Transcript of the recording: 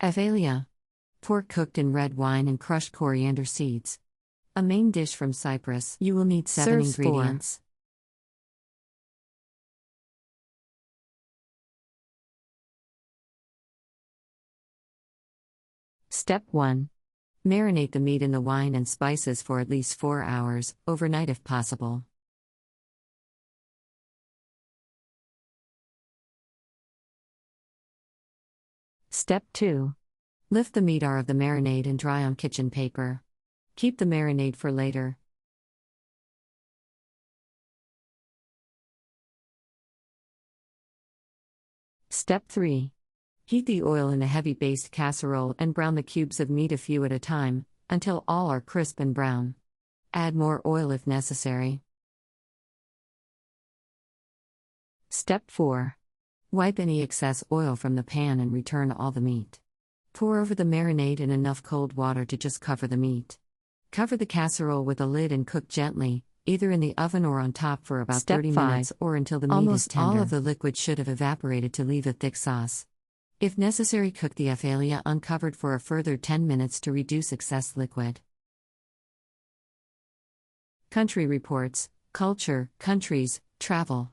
Afelia. Pork cooked in red wine and crushed coriander seeds. A main dish from Cyprus. You will need 7 Serves ingredients. Step 1. Marinate the meat in the wine and spices for at least 4 hours, overnight if possible. Step 2. Lift the meat out of the marinade and dry on kitchen paper. Keep the marinade for later. Step 3. Heat the oil in a heavy based casserole and brown the cubes of meat a few at a time, until all are crisp and brown. Add more oil if necessary. Step 4. Wipe any excess oil from the pan and return all the meat. Pour over the marinade in enough cold water to just cover the meat. Cover the casserole with a lid and cook gently, either in the oven or on top for about Step 30 5. minutes or until the meat is tender. Almost all of the liquid should have evaporated to leave a thick sauce. If necessary, cook the Afelia uncovered for a further 10 minutes to reduce excess liquid. Country Reports, Culture, Countries, Travel.